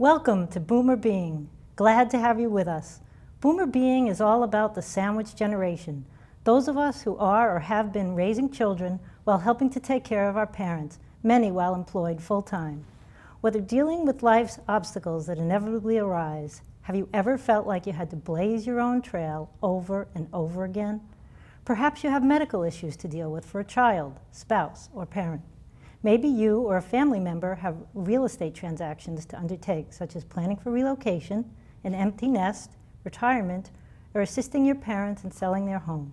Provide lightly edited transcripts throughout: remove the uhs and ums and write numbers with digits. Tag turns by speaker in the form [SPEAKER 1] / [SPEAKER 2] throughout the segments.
[SPEAKER 1] Welcome to Boomer Being. Glad to have you with us. Boomer Being is all about the sandwich generation, those of us who are or have been raising children while helping to take care of our parents, many while employed full-time. Whether dealing with life's obstacles that inevitably arise, have you ever felt like you had to blaze your own trail over and over again? Perhaps you have medical issues to deal with for a child, spouse, or parent. Maybe you or a family member have real estate transactions to undertake, such as planning for relocation, an empty nest, retirement, or assisting your parents in selling their home.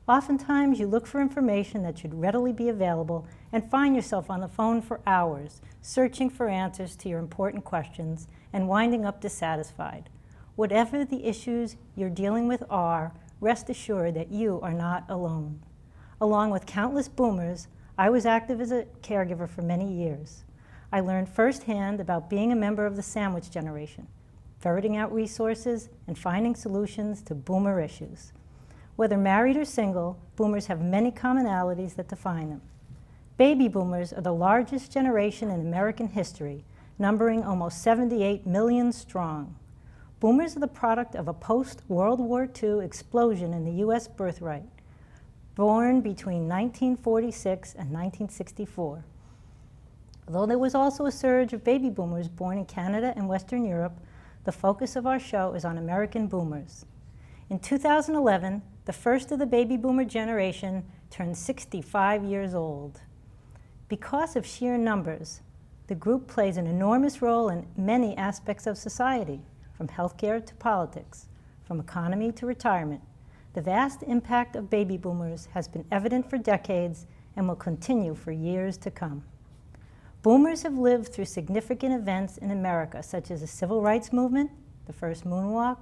[SPEAKER 1] Oftentimes, you look for information that should readily be available and find yourself on the phone for hours, searching for answers to your important questions and winding up dissatisfied. Whatever the issues you're dealing with are, rest assured that you are not alone. Along with countless boomers, I was active as a caregiver for many years. I learned firsthand about being a member of the sandwich generation, ferreting out resources and finding solutions to boomer issues. Whether married or single, boomers have many commonalities that define them. Baby boomers are the largest generation in American history, numbering almost 78 million strong. Boomers are the product of a post-World War II explosion in the U.S. birth rate, born between 1946 and 1964. Although there was also a surge of baby boomers born in Canada and Western Europe, the focus of our show is on American boomers. In 2011, the first of the baby boomer generation turned 65 years old. Because of sheer numbers, the group plays an enormous role in many aspects of society, from healthcare to politics, from economy to retirement. The vast impact of baby boomers has been evident for decades and will continue for years to come. Boomers have lived through significant events in America, such as the Civil Rights Movement, the first moonwalk,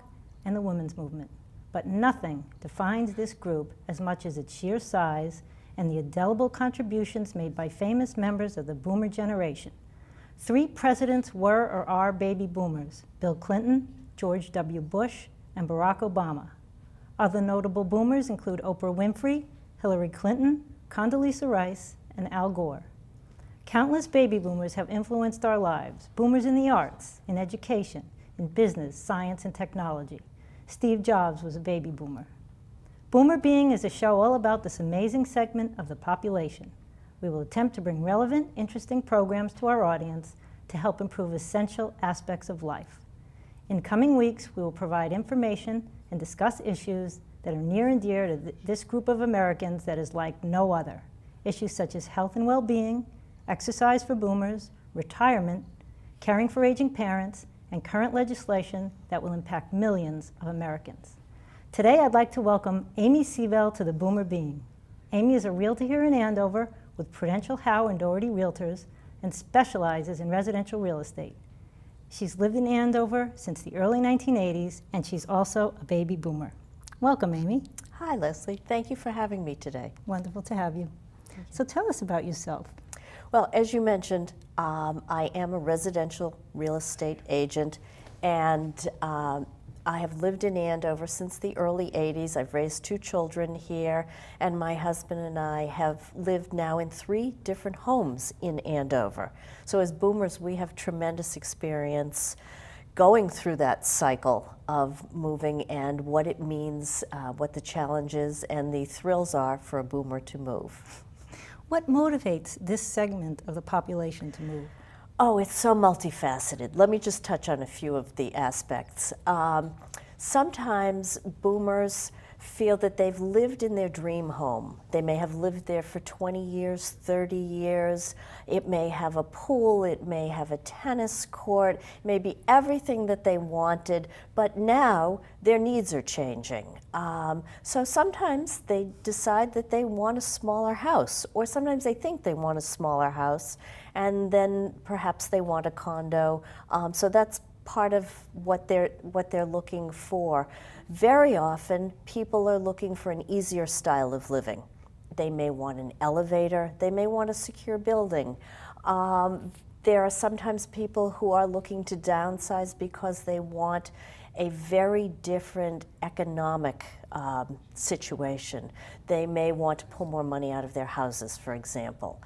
[SPEAKER 1] and the women's movement. But nothing defines this group as much as its sheer size and the indelible contributions made by famous members of the boomer generation. 3 presidents were or are baby boomers: Bill Clinton, George W. Bush, and Barack Obama. Other notable boomers include Oprah Winfrey, Hillary Clinton, Condoleezza Rice, and Al Gore. Countless baby boomers have influenced our lives. Boomers in the arts, in education, in business, science, and technology. Steve Jobs was a baby boomer. Boomer Being is a show all about this amazing segment of the population. We will attempt to bring relevant, interesting programs to our audience to help improve essential aspects of life. In coming weeks, we will provide information and discuss issues that are near and dear to this group of Americans that is like no other. Issues such as health and well-being, exercise for boomers, retirement, caring for aging parents, and current legislation that will impact millions of Americans. Today, I'd like to welcome Amy Sebell to the Boomer Being. Amy is a realtor here in Andover with Prudential Howe and Doherty Realtors and specializes in residential real estate. She's lived in Andover since the early 1980s, and she's also a baby boomer. Welcome, Amy.
[SPEAKER 2] Hi, Leslie. Thank you for having me today.
[SPEAKER 1] Wonderful to have you. So tell us about yourself.
[SPEAKER 2] Well, as you mentioned, I am a residential real estate agent, and I have lived in Andover since the early 80s. I've raised 2 children here, and my husband and I have lived now in 3 different homes in Andover. So as boomers, we have tremendous experience going through that cycle of moving and what it means, what the challenges and the thrills are for a boomer to move.
[SPEAKER 1] What motivates this segment of the population to move?
[SPEAKER 2] Oh, it's so multifaceted. Let me just touch on a few of the aspects. Sometimes boomers feel that they've lived in their dream home. They may have lived there for 20 years, 30 years. It may have a pool, it may have a tennis court, it may be everything that they wanted, but now their needs are changing. So sometimes they decide that they want a smaller house, or sometimes they think they want a smaller house, and then perhaps they want a condo. So that's part of what they're looking for. Very often, people are looking for an easier style of living. They may want an elevator, they may want a secure building. There are sometimes people who are looking to downsize because they want a very different economic situation. They may want to pull more money out of their houses, for example.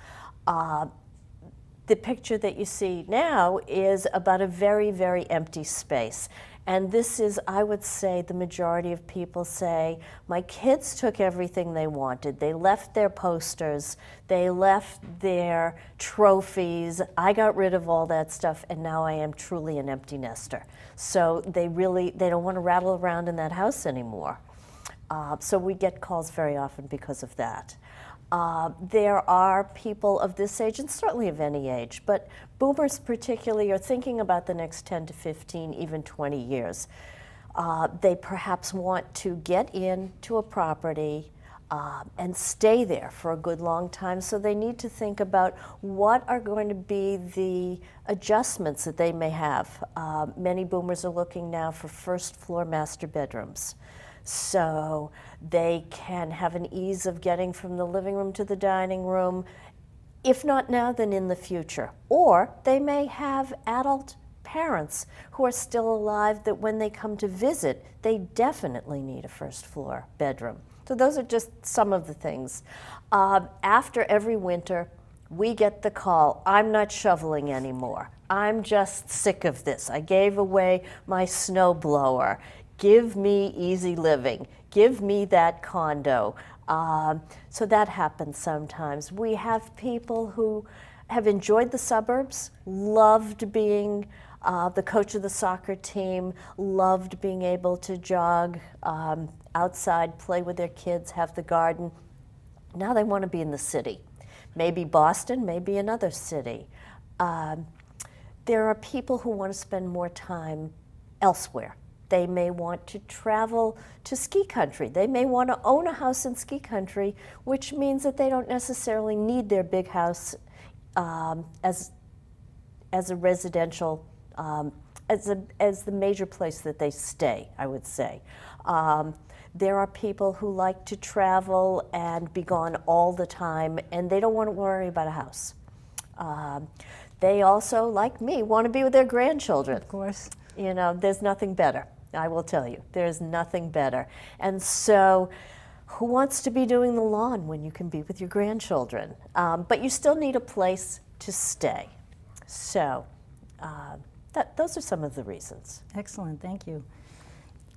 [SPEAKER 2] The picture that you see now is about a very, very empty space. And this is, I would say, the majority of people say, my kids took everything they wanted. They left their posters, they left their trophies. I got rid of all that stuff, and now I am truly an empty nester. So they don't want to rattle around in that house anymore. So we get calls very often because of that. There are people of this age, and certainly of any age, but boomers particularly are thinking about the next 10 to 15, even 20 years. They perhaps want to get into a property and stay there for a good long time, so they need to think about what are going to be the adjustments that they may have. Many boomers are looking now for first floor master bedrooms. So they can have an ease of getting from the living room to the dining room, if not now, then in the future. Or they may have adult parents who are still alive that when they come to visit, they definitely need a first floor bedroom. So those are just some of the things. After every winter, we get the call, I'm not shoveling anymore. I'm just sick of this. I gave away my snowblower. Give me easy living. Give me that condo. So that happens sometimes. We have people who have enjoyed the suburbs, loved being the coach of the soccer team, loved being able to jog outside, play with their kids, have the garden. Now they want to be in the city. Maybe Boston, maybe another city. There are people who want to spend more time elsewhere. They may want to travel to ski country. They may want to own a house in ski country, which means that they don't necessarily need their big house as a residential, as the major place that they stay, I would say. There are people who like to travel and be gone all the time, and they don't want to worry about a house. They also, like me, want to be with their grandchildren.
[SPEAKER 1] Of course.
[SPEAKER 2] You know, there's nothing better. I will tell you, there's nothing better. And so who wants to be doing the lawn when you can be with your grandchildren? But you still need a place to stay. So those are some of the reasons.
[SPEAKER 1] Excellent, thank you.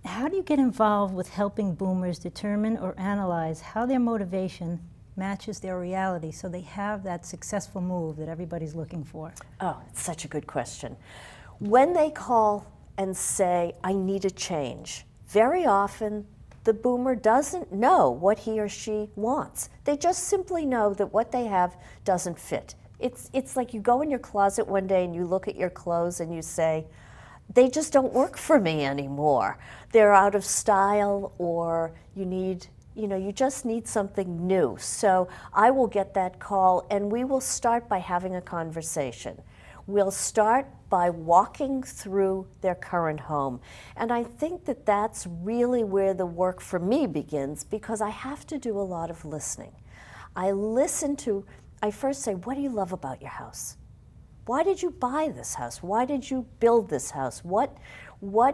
[SPEAKER 1] How do you get involved with helping boomers determine or analyze how their motivation matches their reality so they have that successful move that everybody's looking for?
[SPEAKER 2] Oh, it's such a good question. When they call and say, I need a change, very often the boomer doesn't know what he or she wants. They just simply know that what they have doesn't fit. It's like you go in your closet one day and you look at your clothes and you say, they just don't work for me anymore. They're out of style, or you just need something new. So I will get that call and we will start by having a conversation. We'll start by walking through their current home. And I think that that's really where the work for me begins, because I have to do a lot of listening. I first say, what do you love about your house? Why did you buy this house? Why did you build this house? What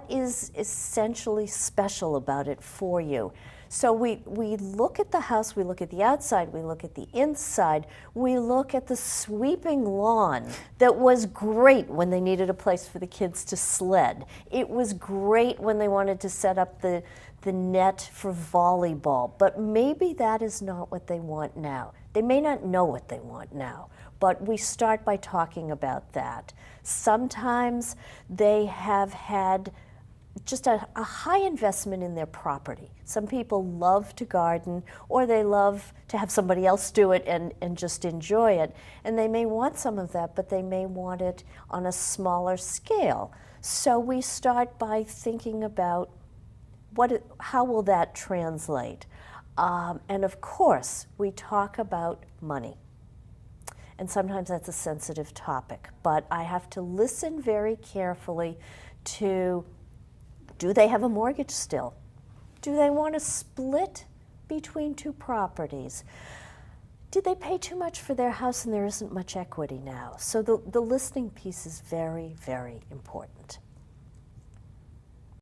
[SPEAKER 2] is essentially special about it for you? So we look at the house, we look at the outside, we look at the inside, we look at the sweeping lawn that was great when they needed a place for the kids to sled. It was great when they wanted to set up the net for volleyball, but maybe that is not what they want now. They may not know what they want now, but we start by talking about that. Sometimes they have had just a high investment in their property. Some people love to garden, or they love to have somebody else do it and just enjoy it. And they may want some of that, but they may want it on a smaller scale. So we start by thinking about how will that translate? And of course, we talk about money. And sometimes that's a sensitive topic, but I have to listen very carefully to, do they have a mortgage still? Do they want to split between two properties? Did they pay too much for their house and there isn't much equity now? So the listening piece is very, very important.